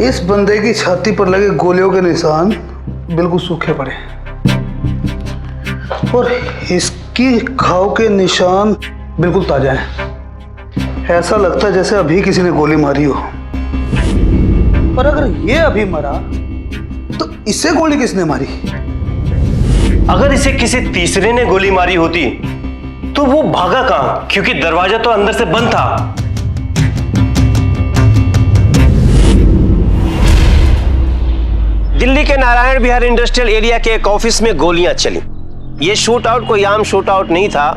इस बंदे की छाती पर लगे गोलियों के निशान बिल्कुल सूखे पड़े और इसकी घाव के निशान बिल्कुल ताजा हैं। ऐसा लगता है जैसे अभी किसी ने गोली मारी हो। पर अगर ये अभी मरा तो इसे गोली किसने मारी? अगर इसे किसी तीसरे ने गोली मारी होती तो वो भागा कहां, क्योंकि दरवाजा तो अंदर से बंद था। दिल्ली के नारायण विहार इंडस्ट्रियल एरिया के एक ऑफिस में गोलियां चली। यह शूट आउट कोई आम शूट आउट नहीं था,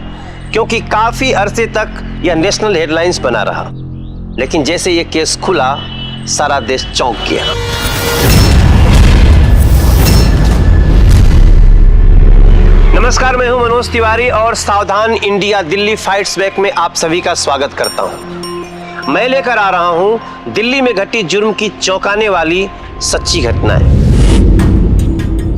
क्योंकि काफी अरसे तक यह नेशनल हेडलाइंस बना रहा। लेकिन जैसे यह केस खुला, सारा देश चौंक गया। नमस्कार, मैं हूं मनोज तिवारी और सावधान इंडिया दिल्ली फाइट्स बैक में आप सभी का स्वागत करता हूं। मैं लेकर आ रहा हूं दिल्ली में घटी जुर्म की चौंकाने वाली सच्ची घटनाएं।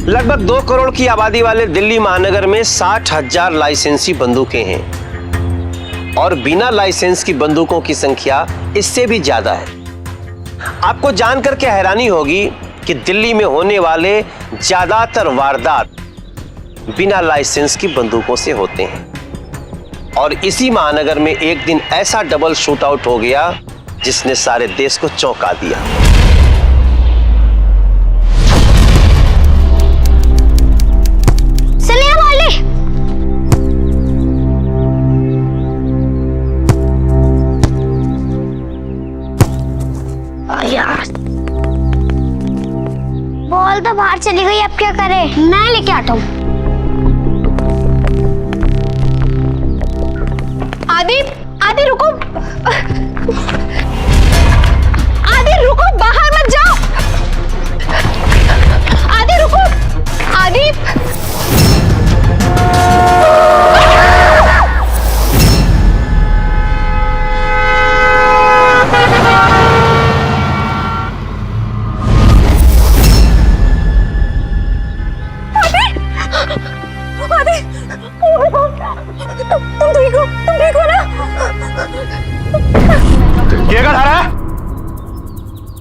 लगभग 2 करोड़ की आबादी वाले दिल्ली महानगर में 60,000 लाइसेंसी बंदूकें हैं और बिना लाइसेंस की बंदूकों की संख्या इससे भी ज्यादा है। आपको जानकर के हैरानी होगी कि दिल्ली में होने वाले ज्यादातर वारदात बिना लाइसेंस की बंदूकों से होते हैं। और इसी महानगर में एक दिन ऐसा डबल शूट आउट हो गया जिसने सारे देश को चौंका दिया। बॉल तो बाहर चली गई, अब क्या करें? मैं लेके आता हूँ। आदि, आदि रुको, आदि रुको, बाहर मत जाओ। आदि रुको, आदि।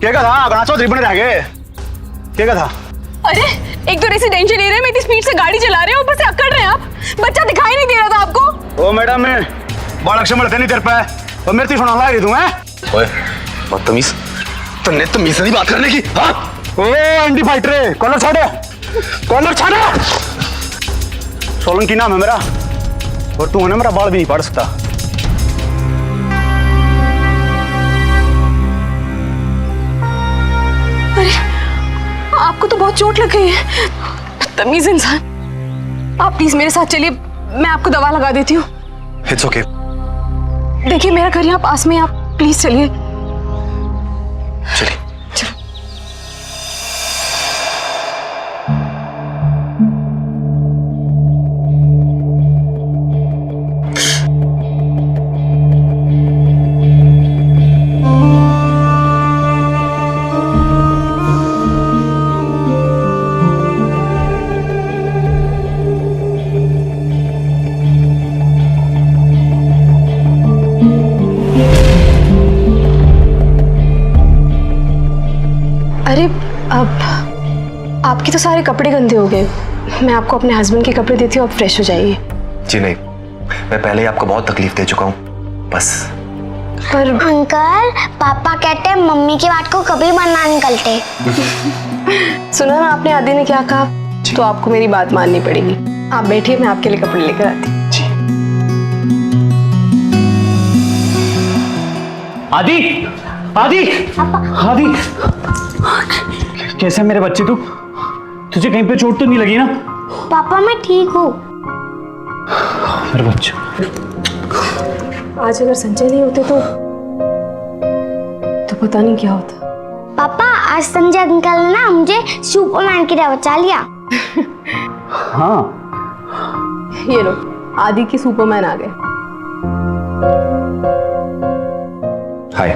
क्या था? अगनाचो रिबन रह गए। क्या था? अरे एक तो रेसिडेंशियल एरिया में इतनी स्पीड से गाड़ी चला रहे हो, ऊपर से अकड़ रहे हैं आप। बच्चा दिखाई नहीं दे रहा था आपको? ओ मैडम, मैं बालक से मरते नहीं तेरे पे और मेरे सुना ला रही तू है। ओए बदतमीज, तुमने तमीज से नहीं बात करने की। हाँ ओ एंटी फाइटर, कॉलर छोड़ो, कॉलर छोड़ो। सोलंकी नाम है मेरा और तू है ना मेरा बाल भी नहीं पड़ सकता। अरे आपको तो बहुत चोट लग गई है, तमीज इंसान। आप प्लीज मेरे साथ चलिए, मैं आपको दवा लगा देती हूँ। It's okay. देखिए मेरा घर यहाँ पास में, आप प्लीज चलिए। चलिए। अरे अब आपके तो सारे कपड़े गंदे हो गए, मैं आपको अपने हस्बैंड के कपड़े देती हूँ, आप फ्रेश हो जाइए। जी नहीं, मैं पहले ही आपको बहुत तकलीफ दे चुका हूँ, बस। पर अंकल, पापा कहते हैं मम्मी की बात को कभी मना निकलते। सुना ना आपने आदि ने क्या कहा, तो आपको मेरी बात माननी पड़ेगी। आप बैठिए, मैं आपके लिए कपड़े लेकर आती हूँ। जी। आदि, आदि, आदि, कैसे मेरे बच्चे? तू तुझे कहीं पे चोट तो नहीं लगी ना? पापा मैं ठीक हूँ। मेरे बच्चे, आज अगर संजय नहीं होते तो पता नहीं क्या होता। पापा आज संजय अंकल ने ना मुझे सुपरमैन की तरह बचा लिया। हाँ ये लो, आदि की सुपरमैन आ गए। हाय।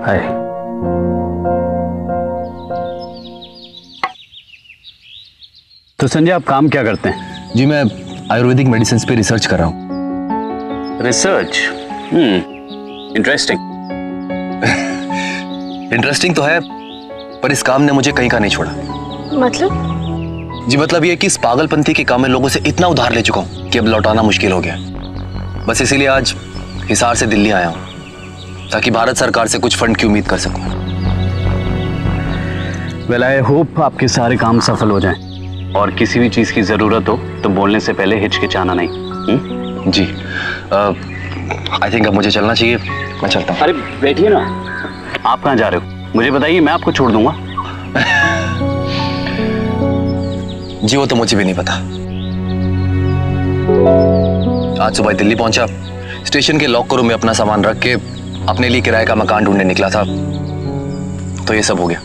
हाय। तो संजय, आप काम क्या करते हैं? जी मैं आयुर्वेदिक मेडिसिन पे रिसर्च कर रहा हूँ। रिसर्च? इंटरेस्टिंग। इंटरेस्टिंग तो है, पर इस काम ने मुझे कहीं का नहीं छोड़ा। मतलब? जी मतलब ये कि इस पागलपंथी के काम में लोगों से इतना उधार ले चुका हूं कि अब लौटाना मुश्किल हो गया। बस इसीलिए आज हिसार से दिल्ली आया हूं ताकि भारत सरकार से कुछ फंड की उम्मीद कर सकूं। वेल आई होप आपके सारे काम सफल हो जाएं और किसी भी चीज़ की ज़रूरत हो तो बोलने से पहले हिचकिचाना नहीं। जी आई थिंक अब मुझे चलना चाहिए, मैं चलता हूँ। अरे बैठिए ना, आप कहाँ जा रहे हो? मुझे बताइए, मैं आपको छोड़ दूंगा। जी वो तो मुझे भी नहीं पता। आज सुबह दिल्ली पहुंचा, स्टेशन के लॉकर रूम में अपना सामान रख के अपने लिए किराए का मकान ढूंढने निकला था, तो ये सब हो गया।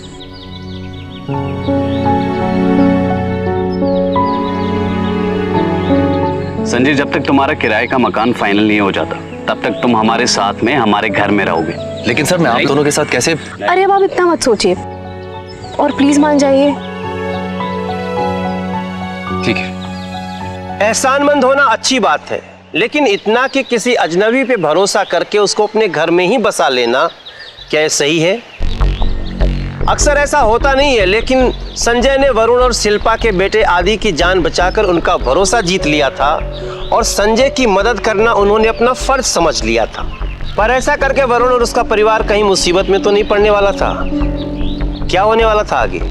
संजय, जब तक तुम्हारा किराए का मकान फाइनल नहीं हो जाता तब तक तुम हमारे साथ में हमारे घर में रहोगे। लेकिन सर मैं आप दोनों के साथ कैसे? अरे अब आप इतना मत सोचिए और प्लीज मान जाइए। ठीक है। एहसानमंद होना अच्छी बात है, लेकिन इतना कि किसी अजनबी पे भरोसा करके उसको अपने घर में ही बसा लेना, क्या ये सही है? अक्सर ऐसा होता नहीं है, लेकिन संजय ने वरुण और शिल्पा के बेटे आदि की जान बचाकर उनका भरोसा जीत लिया था और संजय की मदद करना उन्होंने अपना फर्ज समझ लिया था। पर ऐसा करके वरुण और उसका परिवार कहीं मुसीबत में तो नहीं पड़ने वाला था। क्या होने वाला था आगे?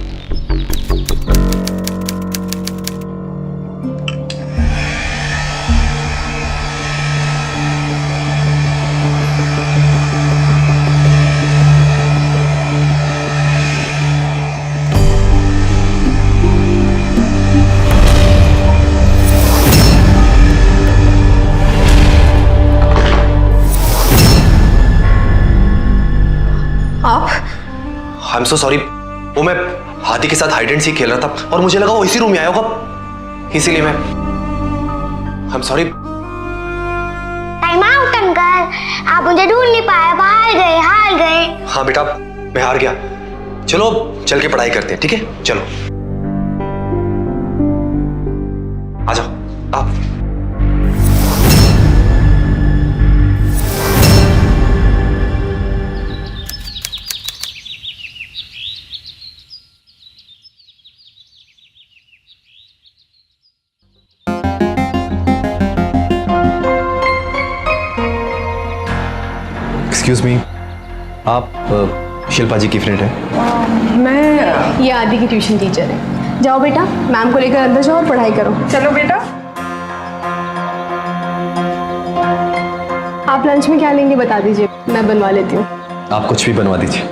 आई एम सो सॉरी, वो मैं हाथी के साथ हाइड एंड सीक खेल रहा था और मुझे लगा वो इसी रूम में आया होगा, इसीलिए मैं I am sorry. Time out uncle, आप मुझे ढूंढ नहीं पाए, हार गए। हाँ बेटा, मैं हार गया। चलो चल के पढ़ाई करते हैं, ठीक है? चलो आ जाओ आप। एक्सक्यूज मी, आप शिल्पा जी की फ्रेंड है? मैं ये आदि की ट्यूशन टीचर है। जाओ बेटा, मैम को लेकर अंदर जाओ और पढ़ाई करो। चलो बेटा। आप लंच में क्या लेंगे बता दीजिए, मैं बनवा लेती हूँ। आप कुछ भी बनवा दीजिए।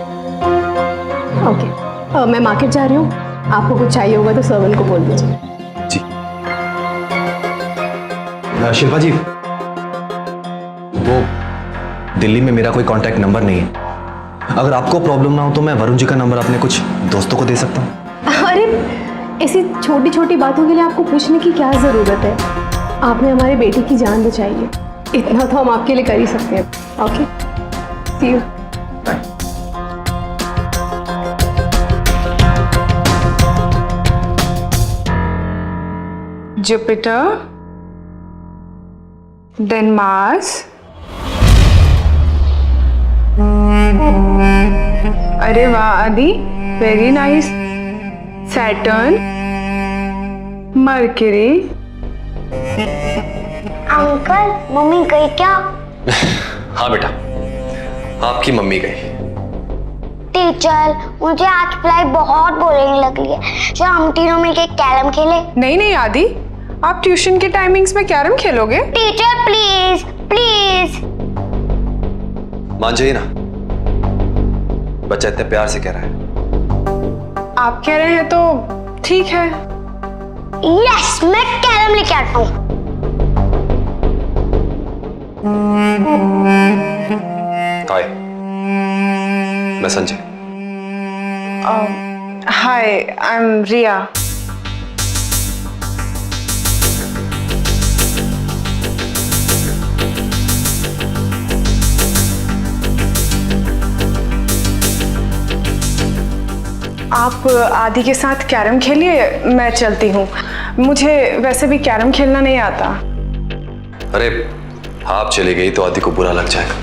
ओके, मैं मार्केट जा रही हूँ, आपको कुछ चाहिए होगा तो सर्वेंट को बोल दीजिए। जी। शिल्पा जी, वो दिल्ली में मेरा कोई कांटेक्ट नंबर नहीं है। अगर आपको प्रॉब्लम ना हो तो मैं वरुण जी का नंबर अपने कुछ दोस्तों को दे सकता हूँ। अरे ऐसी छोटी छोटी बातों के लिए आपको पूछने की क्या ज़रूरत है? आपने हमारे बेटे की जान बचाई है, इतना तो हम आपके लिए कर ही सकते हैं। Okay, see you. Jupiter, then Mars. अरे वाह Aadi, very nice. Saturn, Mercury. Uncle, mummy गई क्या? हाँ बेटा, आपकी मम्मी गई। टीचर, मुझे आज पढ़ाई बहुत बोरिंग लग रही है, जो हम तीनों मिलकर कैरम खेले। नहीं नहीं आदि, आप ट्यूशन के टाइमिंग्स में कैरम खेलोगे? Teacher please please. मान जाइए ना, बच्चा इतने प्यार से कह रहा है। आप कह रहे हैं तो ठीक है। यस, मैं कैरम लेके आता हूँ। हाय, मैं संजय। हाय, आई एम रिया। आप आदि के साथ कैरम खेलिए, मैं चलती हूँ। मुझे वैसे भी कैरम खेलना नहीं आता। अरे आप चली गई तो आदि को बुरा लग जाएगा।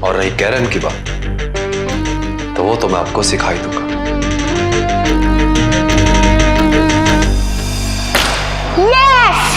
और रही कैरम की बात, वो तो मैं आपको सिखा ही दूंगा। यस।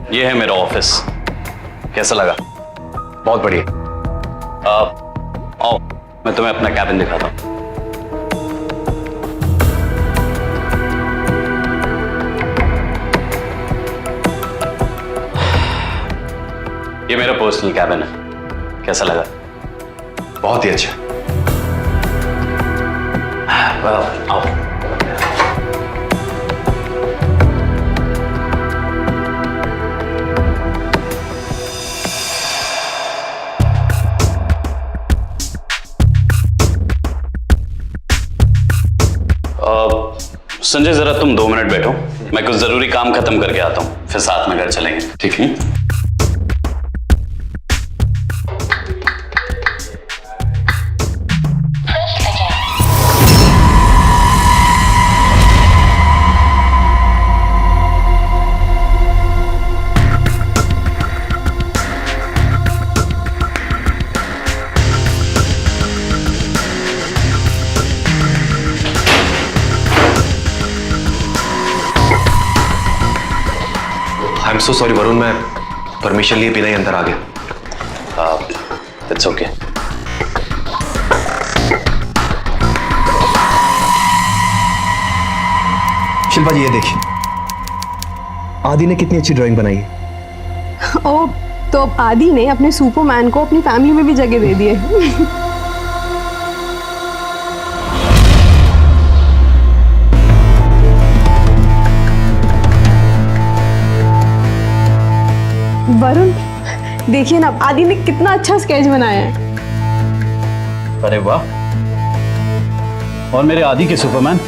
ये है मेरा ऑफिस। कैसा लगा? बहुत बढ़िया। आओ मैं तुम्हें अपना कैबिन दिखाता हूँ। ये मेरा पर्सनल कैबिन है। कैसा लगा? बहुत ही अच्छा। आओ। संजय जरा तुम 2 मिनट बैठो, मैं कुछ जरूरी काम खत्म करके आता हूँ, फिर साथ में घर चलेंगे। ठीक है? I am so sorry Varun, मैं परमिशन लिए बिना ही अंदर आ गया। It's okay. शिल्पा जी ये देखिए, आदि ने कितनी अच्छी ड्राइंग बनाई है। ओ, तो अब आदि ने अपने सुपरमैन को अपनी फैमिली में भी जगह दे दी है। वरुण देखिए ना, आदि ने कितना अच्छा स्केच बनाया है। अरे वाह। और मेरे आदि के सुपरमैन,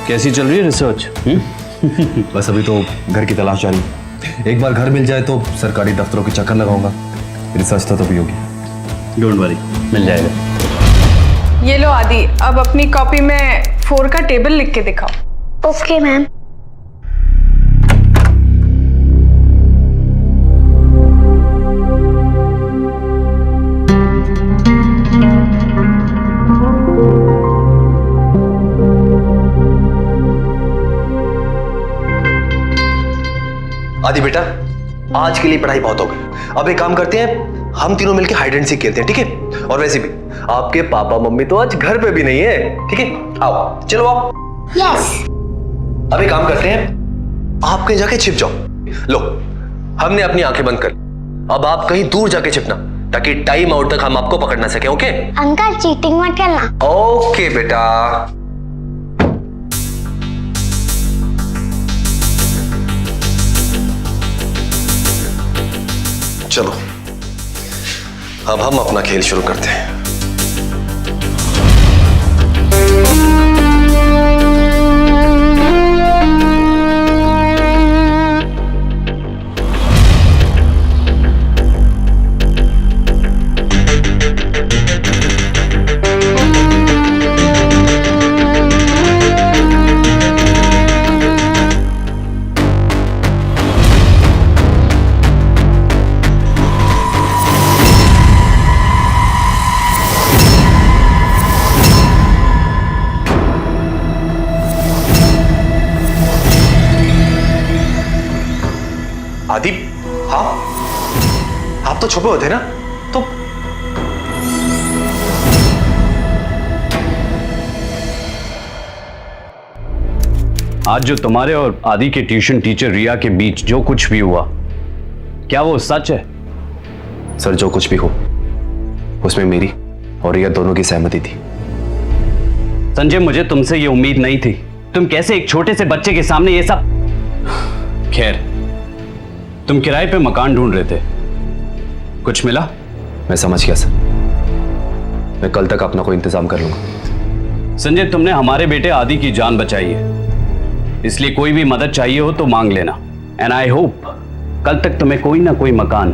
कैसी चल रही है रिसर्च? बस अभी तो घर की तलाश जारी है। एक बार घर मिल जाए तो सरकारी दफ्तरों के चक्कर लगाऊंगा, रिसर्च तो तभी होगी। डोंट वरी, मिल जाएगा। ये लो आदि, अब अपनी कॉपी में 4 का टेबल लिख के दिखाओ। Okay ma'am. आदि बेटा, आज के लिए पढ़ाई बहुत हो गई। अब एक काम करते हैं, हम तीनों मिलकर हाइड एंड सीक खेलते हैं, ठीक है? और वैसे भी आपके पापा मम्मी तो आज घर पे भी नहीं है, ठीक है? आओ, चलो आओ। यस। अब एक काम करते हैं, आप कहीं जाके छिप जाओ। लो, हमने अपनी आंखें बंद कर ली, अब आप कहीं दूर जाके छिपना, ताकि टाइम आउट तक हम आपको पकड़ ना सके। ओके अंकल चीटिंग मत करना। ओके बेटा। चलो अब हम अपना खेल शुरू करते हैं। आदि, हाँ आप तो छुपे होते ना, तो आज जो तुम्हारे और आदि के ट्यूशन टीचर रिया के बीच जो कुछ भी हुआ, क्या वो सच है? सर जो कुछ भी हो उसमें मेरी और रिया दोनों की सहमति थी। संजय, मुझे तुमसे ये उम्मीद नहीं थी। तुम कैसे एक छोटे से बच्चे के सामने ये सब। खैर, तुम किराए पे मकान ढूंढ रहे थे, कुछ मिला? मैं समझ गया सर, मैं कल तक अपना कोई इंतजाम कर लूंगा। संजय, तुमने हमारे बेटे आदि की जान बचाई है, इसलिए कोई भी मदद चाहिए हो तो मांग लेना। एंड आई होप कल तक तुम्हें कोई ना कोई मकान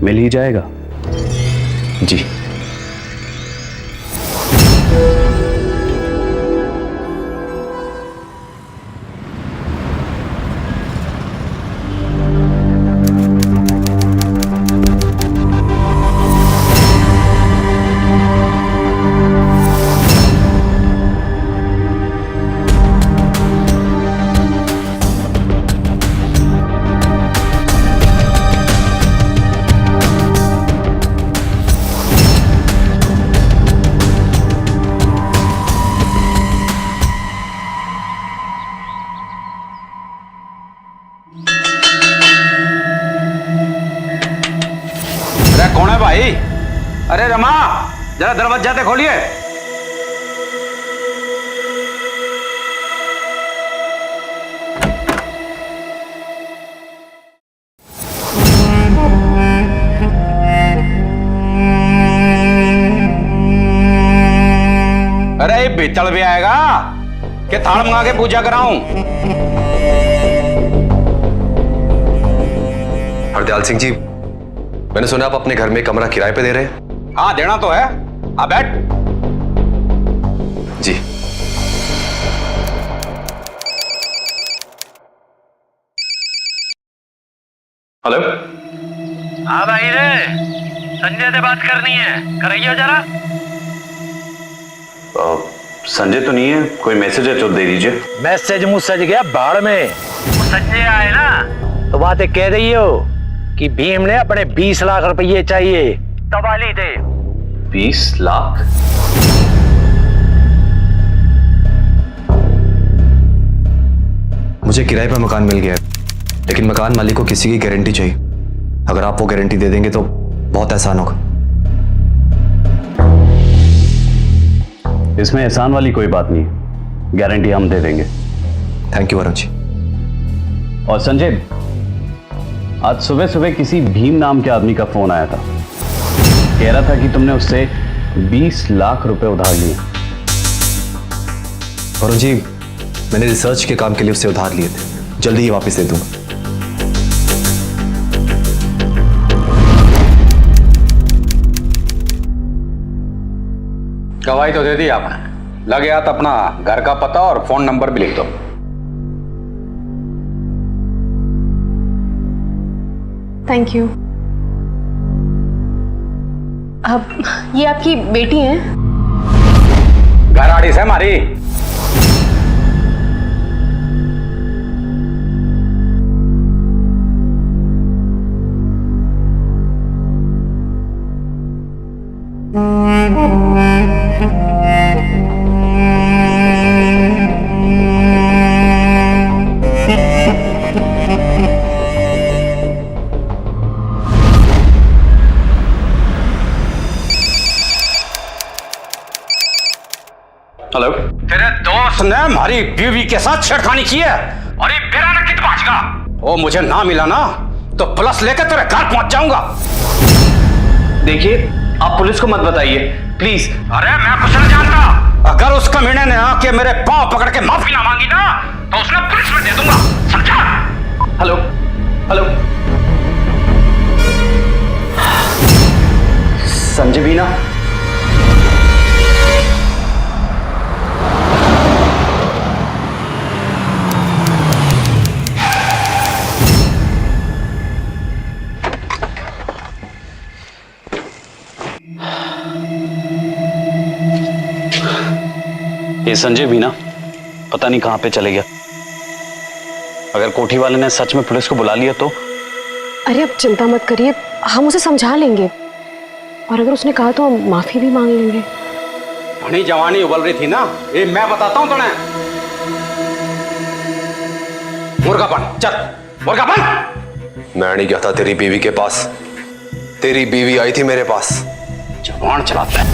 मिल ही जाएगा। जी। अरे कौन है भाई? अरे रमा, जरा दरवाजा तो खोलिए। अरे ये बेचल भी आएगा कि थाल मंगा के पूजा कराऊं? हरदयाल सिंह जी, मैंने सुना आप अपने घर में कमरा किराए पे दे रहे हैं। हाँ, देना तो है। आ बैठ। जी। हेलो। हाँ भाई रे, संजय से बात करनी है, कराइए जरा। संजय तो नहीं है, कोई मैसेज है तो दे दीजिए। मैसेज मुझसे गया बाढ़ में। वो संजय आए ना तो बातें कह रही हो कि भीम ने अपने 20 लाख रुपये चाहिए, तबाली दे। 20 लाख? मुझे किराए पर मकान मिल गया है, लेकिन मकान मालिक को किसी की गारंटी चाहिए। अगर आप वो गारंटी दे देंगे तो बहुत आसान होगा। इसमें एहसान वाली कोई बात नहीं, गारंटी हम दे देंगे। Thank you Varun ji. और संजय, आज सुबह सुबह किसी भीम नाम के आदमी का फोन आया था, कह रहा था कि तुमने उससे 20 लाख रुपए उधार लिए। वरुण जी, मैंने रिसर्च के काम के लिए उससे उधार लिए थे, जल्दी ही वापस दे दूंगा। गवाही तो दे दी आपने, लगे हाथ अपना घर का पता और फोन नंबर भी लिख दो। Thank you. अब ये आपकी बेटी है? घर आड़ी से हमारी। हेलो। तेरे दोस्त ने हमारी बीवी के साथ छेड़खानी की है और ये बेरा न कित भागेगा। वो मुझे ना मिला ना तो पुलिस लेकर तेरे घर पहुंच जाऊंगा। देखिए, आप पुलिस को मत बताइए प्लीज। अरे मैं कुछ नहीं जानता। अगर उस कमीने ने आके मेरे पांव पकड़ के माफी ना मांगी ना तो उसने पुलिस में दे दूंगा, समझा? Hello hello. संजय बीना, ये संजय भी ना पता नहीं कहां पे चले गया। अगर कोठी वाले ने सच में पुलिस को बुला लिया तो? अरे अब चिंता मत करिए, हम उसे समझा लेंगे, और अगर उसने कहा तो हम माफी भी मांग लेंगे। घनी जवानी उबल रही थी ना, ये मैं बताता हूं तुम्हें। मुर्गा बन, चल मुर्गा बन। मैं नहीं गया था तेरी बीवी के पास, तेरी बीवी आई थी मेरे पास। जबान चलाता है।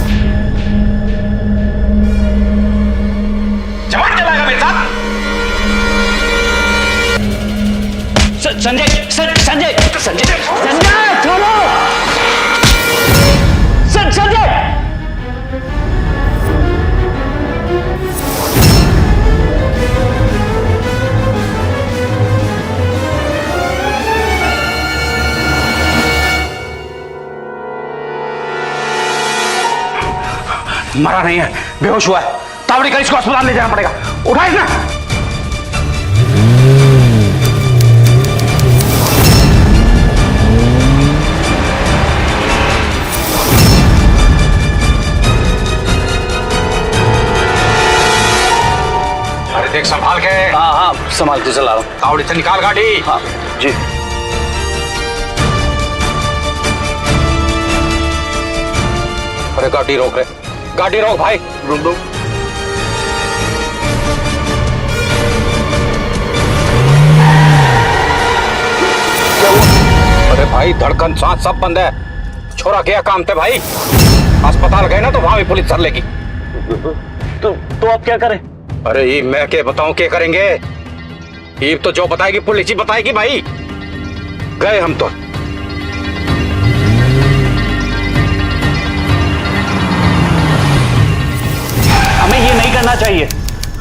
जबान चलाएगा मेरे साथ? संजय संजय संजय संजय छोड़ो संजय। मरा नहीं है, बेहोश हुआ है। तावड़ी कर, इसको अस्पताल ले जाना पड़ेगा। उठा इसने। अरे देख संभाल के। हाँ हाँ संभाल के चला रहा हूँ। तावड़ी से निकाल गाड़ी। हाँ जी। अरे गाड़ी रोक रहे, गाड़ी रोक भाई। रुक दो। अरे भाई धड़कन सांस सब बंद है। छोरा गया काम थे भाई। अस्पताल गए ना तो वहां भी पुलिस धर लेगी। तो आप क्या करें? अरे ये मैं क्या बताऊं, क्या करेंगे? ये तो जो बताएगी पुलिस ही बताएगी भाई। गए हम तो। हमें ये नहीं करना चाहिए।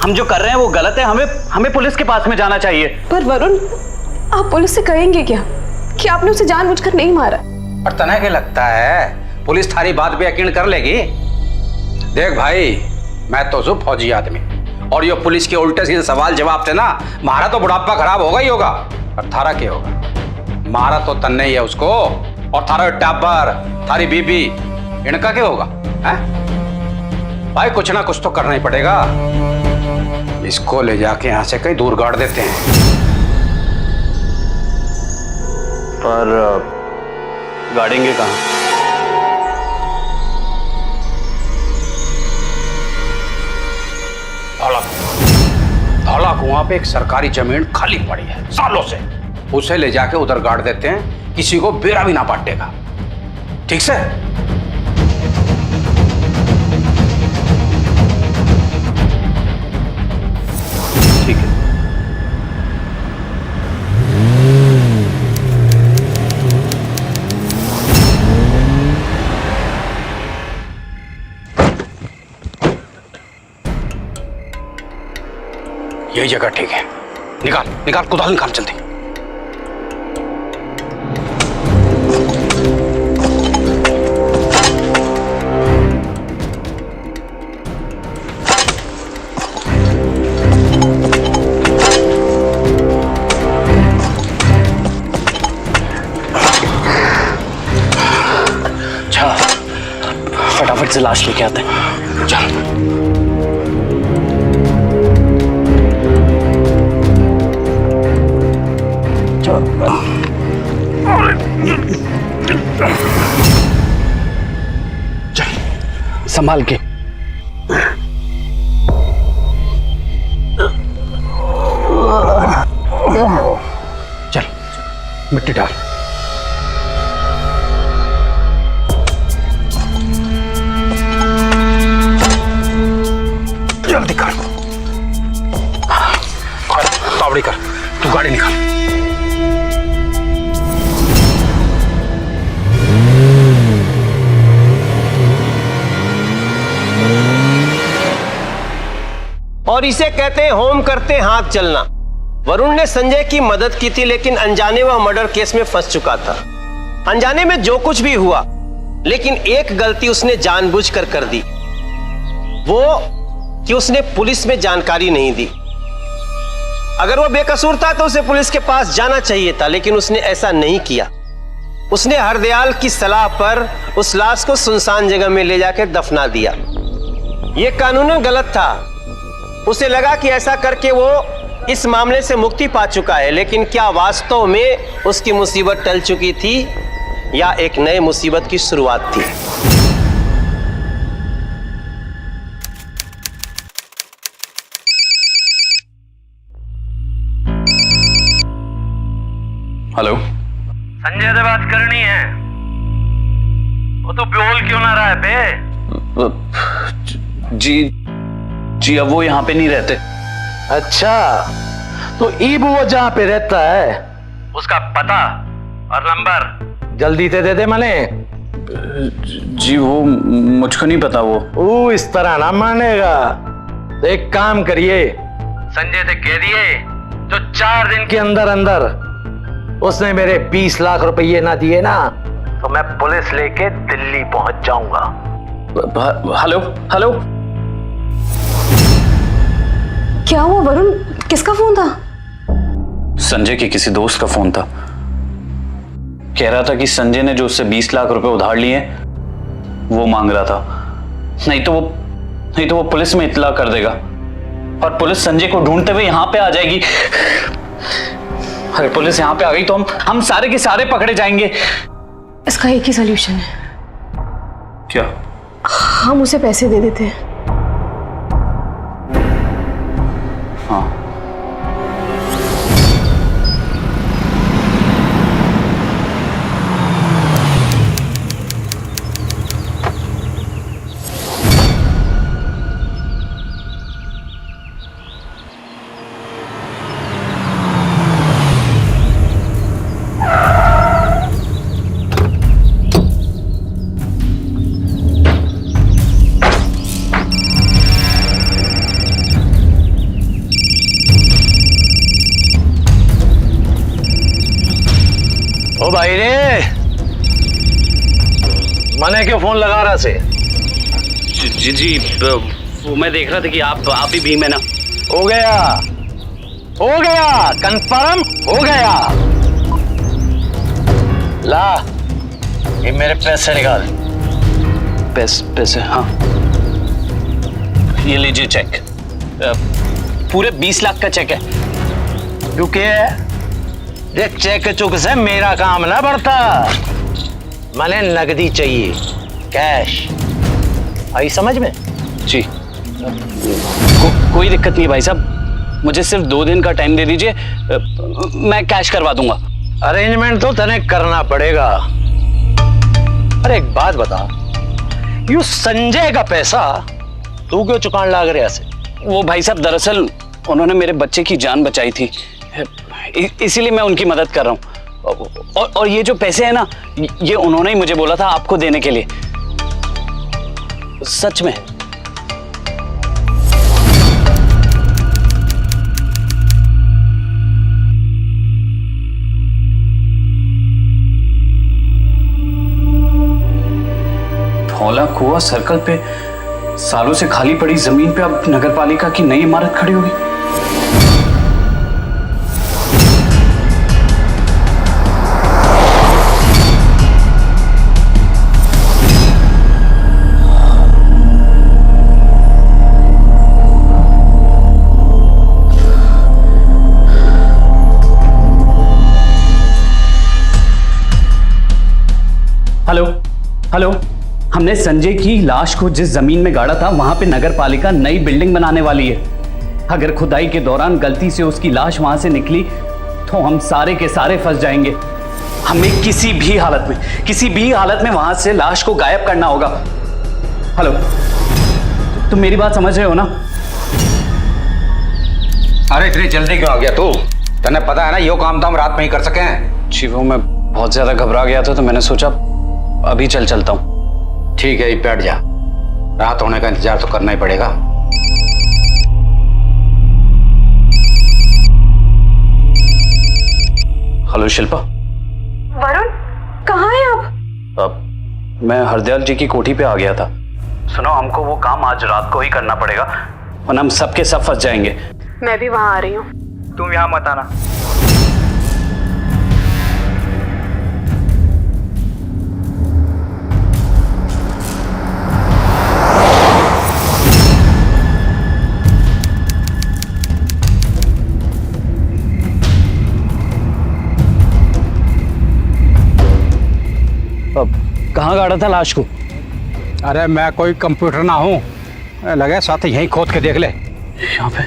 हम जो कर रहे हैं वो गलत है। हमें पुलिस के पास में जाना चाहिए। पर वरुण, आप पुलिस से कहेंगे क्या कि आपने उसे जानबूझकर नहीं मारा? और तना क्या लगता है पुलिस थारी बात पे यकीन कर लेगी? देख भाई, मैं तो जो फौजी आदमी और ये पुलिस के उल्टे सीधे सवाल जवाब थे ना, मारा तो बुढ़ापा खराब होगा ही होगा। और थारा क्या होगा? मारा तो तन्ने ही है उसको। और थारा टाबर, थारी बीबी, इनका क्या होगा? है भाई, कुछ ना कुछ तो करना ही पड़ेगा। इसको ले जाके यहां से कहीं दूर गाड़ देते हैं। पर गाड़ेंगे कहाँ? धौला कुआं पे एक सरकारी जमीन खाली पड़ी है सालों से। उसे ले जाके उधर गाड़ देते हैं, किसी को बेरा भी ना पाटेगा। ठीक से? ठीक है। यही जगह ठीक है। निकाल निकाल, कुदाल निकाल जल्दी। अच्छा, फटाफट से लाश लेके आते हैं। चल। संभाल के। चल मिट्टी डाल। जल्दी कर, तावड़ी कर, तू गाड़ी निकाल। और इसे कहते हैं होम करते हाथ चलना। वरुण ने संजय की मदद की थी, लेकिन अनजाने वह मर्डर केस में फंस चुका था। अनजाने में जो कुछ भी हुआ, लेकिन एक गलती उसने जानबूझकर कर दी, वो कि उसने पुलिस में जानकारी नहीं दी। अगर वो बेकसूर था तो उसे पुलिस के पास जाना चाहिए था, लेकिन उसने ऐसा नहीं किया। उसने हरदयाल की सलाह पर उस लाश को सुनसान जगह में ले जाकर दफना दिया। यह कानूनन गलत था। उसे लगा कि ऐसा करके वो इस मामले से मुक्ति पा चुका है, लेकिन क्या वास्तव में उसकी मुसीबत टल चुकी थी या एक नई मुसीबत की शुरुआत थी? हेलो, संजय से बात करनी है। वो तो बोल क्यों ना रहा है बे? जी अब वो यहाँ पे नहीं रहते। अच्छा, तो ईब वो जहाँ पे रहता है उसका पता और नंबर जल्दी से दे दे मने। जी वो मुझको नहीं पता। वो इस तरह ना मानेगा। तो एक काम करिए, संजय से कह दिए जो 4 दिन के अंदर अंदर उसने मेरे 20 लाख रुपये ना दिए ना, तो मैं पुलिस लेके दिल्ली पहुंच जाऊंगा। हेलो हेलो, क्या हुआ वरुण? किसका फोन था? संजय के किसी दोस्त का फोन था। कह रहा था कि संजय ने जो उससे 20 लाख रुपए उधार लिए वो मांग रहा था। नहीं तो वो पुलिस में इत्तला कर देगा और पुलिस संजय को ढूंढते हुए यहां पे आ जाएगी। अगर पुलिस यहां पे आ गई तो हम सारे के सारे पकड़े जाएंगे। इसका एक ही सॉल्यूशन है। क्या? हम उसे पैसे दे देते हैं। हाँ, ओ भाई रे, मने क्यों फोन लगा रहा से? जी वो मैं देख रहा था कि आप ही भीम है ना। हो गया कंफर्म हो गया। ला ये मेरे पैसे निकाल। पैसे? हाँ, ये लीजिए चेक। पूरे 20 लाख का चेक है। क्योंकि देख, चेक चुक से मेरा काम ना बढ़ता। मने नगदी चाहिए, कैश। आई समझ में? जी कोई दिक्कत नहीं भाई साहब, मुझे सिर्फ 2 दिन का टाइम दे दीजिए, मैं कैश करवा दूंगा। अरेंजमेंट तो तने करना पड़ेगा। अरे एक बात बता, यू संजय का पैसा तू क्यों चुकान लाग रहा से? वो भाई साहब दरअसल उन्होंने मेरे बच्चे की जान बचाई थी, इसीलिए मैं उनकी मदद कर रहा हूँ। और ये जो पैसे हैं ना, ये उन्होंने ही मुझे बोला था आपको देने के लिए। सच में। धौला कुआं सर्कल पे सालों से खाली पड़ी जमीन पे अब नगरपालिका की नई इमारत खड़ी होगी। हेलो, हमने संजय की लाश को जिस जमीन में गाड़ा था वहां पे नगरपालिका नई बिल्डिंग बनाने वाली है। अगर खुदाई के दौरान गलती से उसकी लाश वहां से निकली तो हम सारे के सारे फंस जाएंगे। हमें किसी भी हालत में वहां से लाश को गायब करना होगा। हेलो, तुम मेरी बात समझ रहे हो ना? अरे इतनी जल्दी क्यों आ गया तू? तने पता है ना यो काम तो हम रात में ही कर सके हैं। जी वो मैं बहुत ज्यादा घबरा गया था तो मैंने सोचा अभी चलता हूँ। ठीक है, बैठ जा। रात होने का इंतजार तो करना ही पड़ेगा। हेलो शिल्पा। वरुण, कहाँ हैं आप? मैं हरदयाल जी की कोठी पे आ गया था। सुनो, हमको वो काम आज रात को ही करना पड़ेगा वरना हम सबके सब फंस जाएंगे। मैं भी वहाँ आ रही हूँ। तुम यहाँ मत आना। कहाँ गाड़ा था लाश को? अरे मैं कोई कंप्यूटर ना हूँ, लगे साथ यहीं खोद के देख ले। यहाँ पे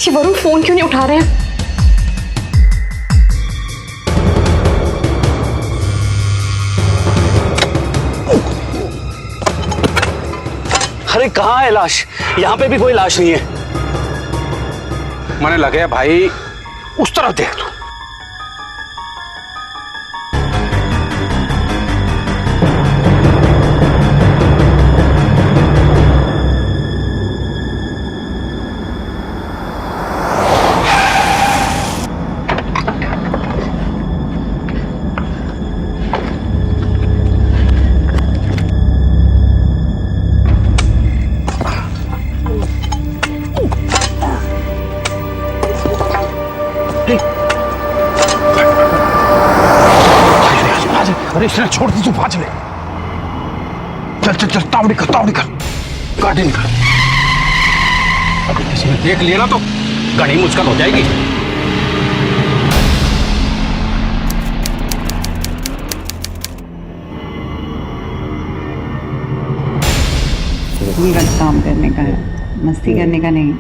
ये वरुण फोन क्यों नहीं उठा रहे हैं? अरे कहाँ है लाश? यहाँ पे भी कोई लाश नहीं है। मैंने लगे भाई उस तरफ देख तू। अरे इसने छोड़ दी, तू भाग चले। चल चल चल, तावड़ी कर गाड़ी निकल। अगर किसी ने देख लिया ना तो घनी मुश्किल हो जाएगी। गलत काम करने का है, मस्ती करने का नहीं।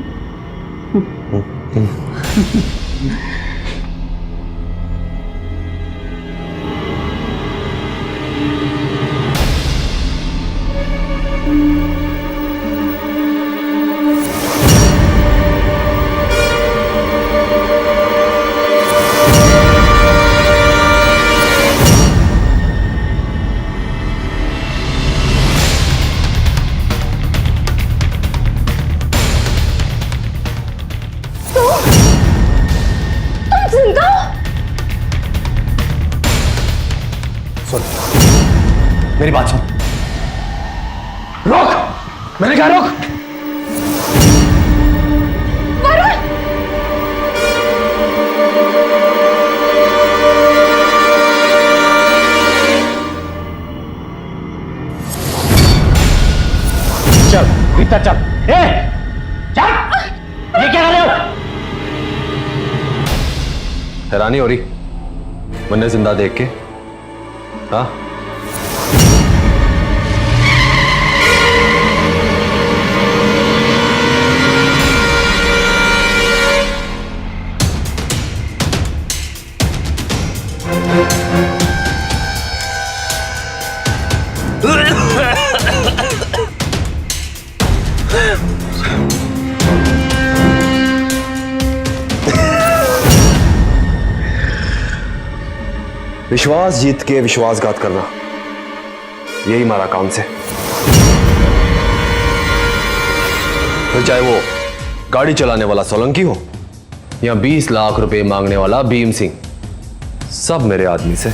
मेरी बात सुन। रोक, मैंने कहा रोक। चल भीतर चल। चल, ये क्या कर रहे हो? हैरानी हो रही मैंने जिंदा देख के? हाँ, विश्वास जीत के विश्वासघात करना, यही हमारा काम से। फिर चाहे वो गाड़ी चलाने वाला सोलंकी हो या 20 लाख रुपए मांगने वाला भीम सिंह, सब मेरे आदमी से।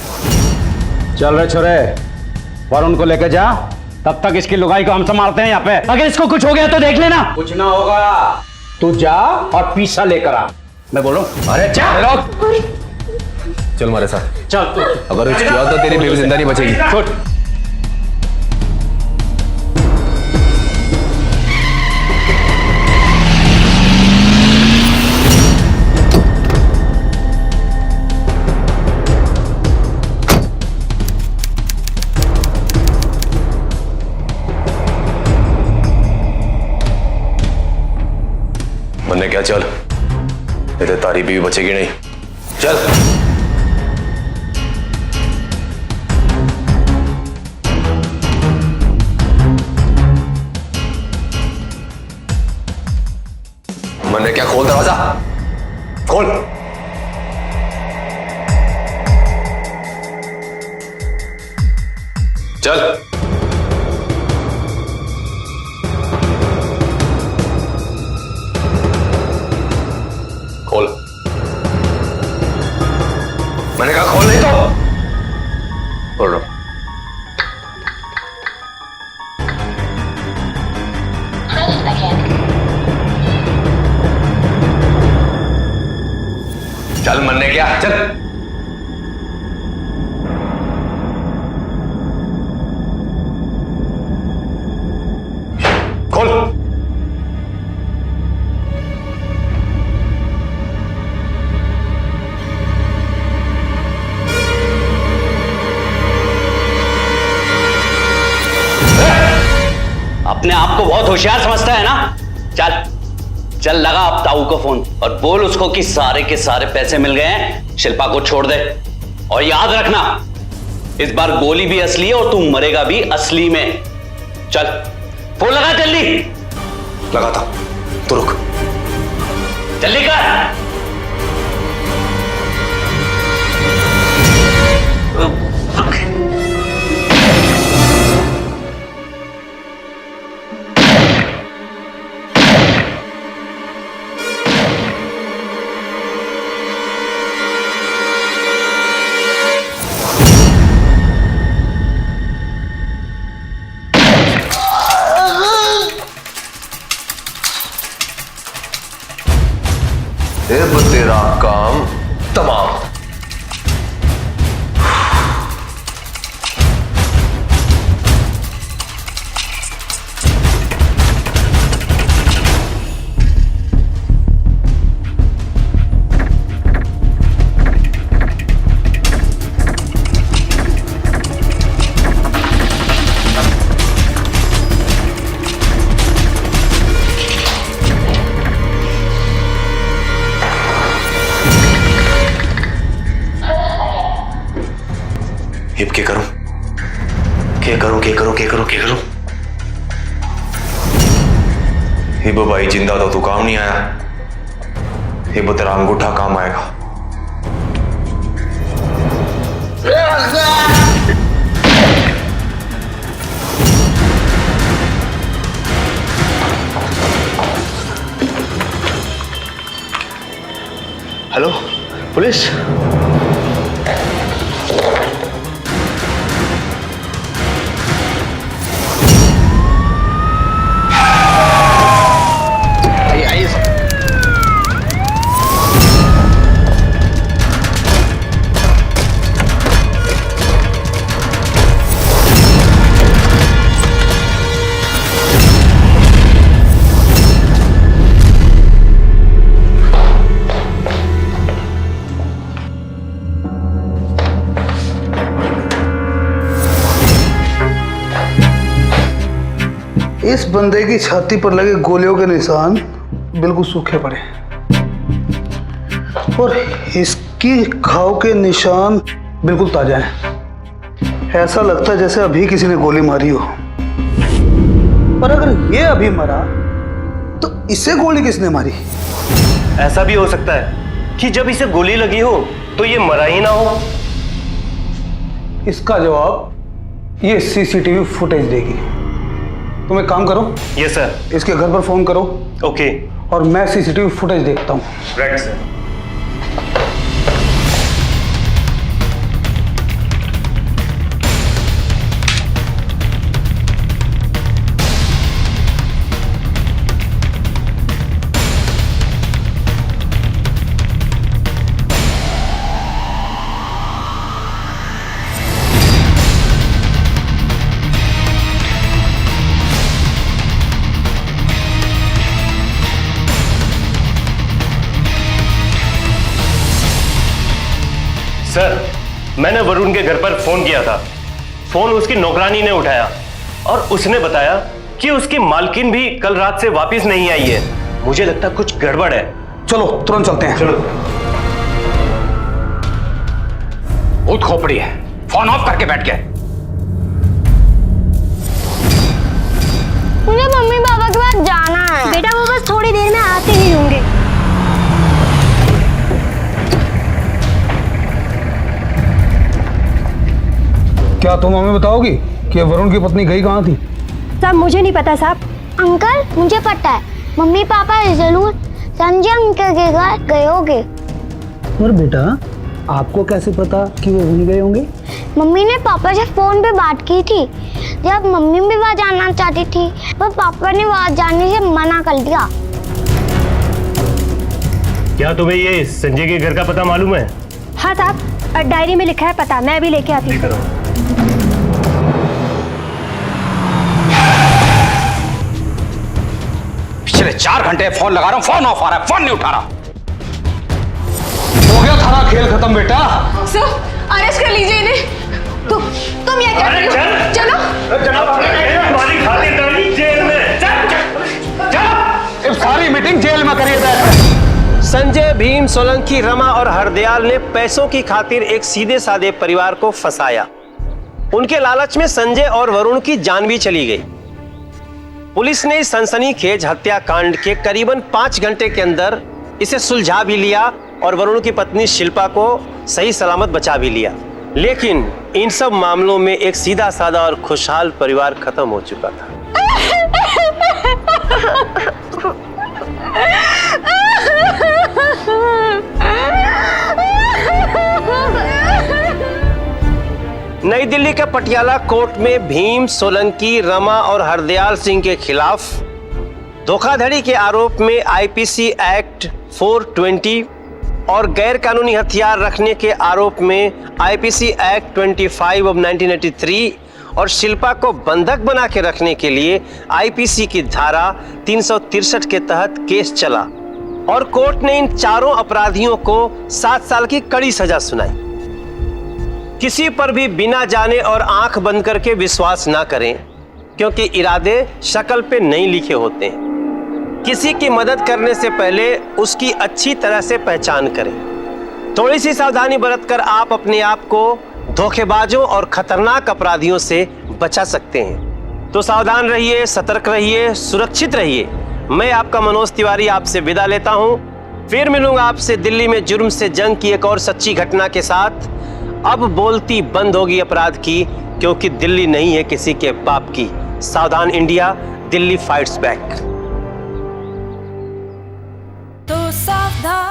चल रहे छोरे, वरुण को लेकर जा, तब तक इसकी लुगाई को हम संभालते हैं यहाँ पे। अगर इसको कुछ हो गया तो देख लेना। कुछ ना होगा, तू जा और पीसा लेकर आ। मैं बोल रहा हूं। अरे चल, चल हमारे साथ। चल तू। अगर कुछ किया तो तेरी बेबी जिंदा नहीं बचेगी। छोड़। मन्ने क्या, चल, ये तो तारी बीवी बचेगी नहीं। चल। मन्ने क्या, खोल दरवाजा, खोल। चल। खोल। मैंने कहा खोल, नहीं तो खोल रहा। चल मन्ने क्या, चल। खोल। अपने आप को बहुत होशियार समझता है ना? चल चल लगा अब ताऊ को फोन और बोल उसको कि सारे के सारे पैसे मिल गए हैं, शिल्पा को छोड़ दे। और याद रखना, इस बार गोली भी असली है और तू मरेगा भी असली में। चल फोन लगा जल्दी। लगाता तो रुक। जल्दी कर। अब तेरा काम तमाम। अब क्या करूं? हिबो भाई जिंदा तो तू काम नहीं आया, हिबो तेरा अंगूठा काम आएगा। Hello police. इस बंदे की छाती पर लगे गोलियों के निशान बिल्कुल सूखे पड़े और इसकी घाव के निशान बिल्कुल ताजा हैं। ऐसा लगता है जैसे अभी किसी ने गोली मारी हो। पर अगर ये अभी मरा तो इसे गोली किसने मारी? ऐसा भी हो सकता है कि जब इसे गोली लगी हो तो ये मरा ही ना हो। इसका जवाब ये सीसीटीवी फुटेज देगी। तुम एक काम करो, यस सर। इसके घर पर फोन करो। ओके। और मैं सीसीटीवी फुटेज देखता हूँ। Right sir. सर, मैंने वरुण के घर पर फोन किया था। फोन उसकी नौकरानी ने उठाया और उसने बताया कि उसकी मालकिन भी कल रात से वापस नहीं आई है। मुझे लगता कुछ गड़बड़ है। चलो तुरंत चलते हैं। चलो। बहुत खोपड़ी है, फोन ऑफ करके बैठ गए। मुझे मम्मी पापा के पास जाना है। बेटा वो बस थोड़ी देर में आते ही होंगे। क्या तुम हमें बताओगी कि वरुण की पत्नी गई कहाँ थी? साहब मुझे नहीं पता साहब। अंकल मुझे पता है, मम्मी पापा जरूर संजय अंकल के घर गए होंगे। और बेटा आपको कैसे पता कि वो वहीं गए होंगे? मम्मी ने पापा से फोन पे बात की थी। जब मम्मी भी वहाँ जाना चाहती थी पर पापा ने वहाँ जाने से मना कर दिया। क्या तुम्हें ये संजय के घर का पता मालूम है? हाँ साहब, डायरी में लिखा है पता, मैं भी लेके आती हूँ। पिछले 4 घंटे फोन लगा रहा हूँ, फोन ऑफ आ रहा है, फोन नहीं उठा रहा। हो गया थारा खेल खत्म बेटा। सर अरेस्ट कर लीजिए इन्हें। तुम ये क्या कर रहे हो? चलो तुम्हारी खातिर जेल में। सारी मीटिंग जेल में करिए बैठ। संजय, भीम, सोलंकी, रमा और हरदयाल ने पैसों की खातिर एक सीधे साधे परिवार को फंसाया। उनके लालच में संजय और वरुण की जान भी चली गई। पुलिस ने इस सनसनीखेज हत्याकांड के करीबन 5 घंटे के अंदर इसे सुलझा भी लिया और वरुण की पत्नी शिल्पा को सही सलामत बचा भी लिया। लेकिन इन सब मामलों में एक सीधा साधा और खुशहाल परिवार खत्म हो चुका था। नई दिल्ली के पटियाला कोर्ट में भीम, सोलंकी, रमा और हरदयाल सिंह के खिलाफ धोखाधड़ी के आरोप में आईपीसी एक्ट 420 और गैर कानूनी हथियार रखने के आरोप में आईपीसी एक्ट 25 ऑफ 1983 और शिल्पा को बंधक बना के रखने के लिए आईपीसी की धारा 363 के तहत केस चला और कोर्ट ने इन चारों अपराधियों को 7 साल की कड़ी सजा सुनाई। किसी पर भी बिना जाने और आंख बंद करके विश्वास ना करें, क्योंकि इरादे शक्ल पे नहीं लिखे होते हैं। किसी की मदद करने से पहले उसकी अच्छी तरह से पहचान करें। थोड़ी सी सावधानी बरतकर आप अपने आप को धोखेबाजों और खतरनाक अपराधियों से बचा सकते हैं। तो सावधान रहिए, सतर्क रहिए, सुरक्षित रहिए। मैं आपका मनोज तिवारी आपसे विदा लेता हूं। फिर मिलूंगा आपसे दिल्ली में जुर्म से जंग की एक और सच्ची घटना के साथ। अब बोलती बंद होगी अपराध की, क्योंकि दिल्ली नहीं है किसी के बाप की। सावधान इंडिया, दिल्ली फाइट्स बैक। तो सावधान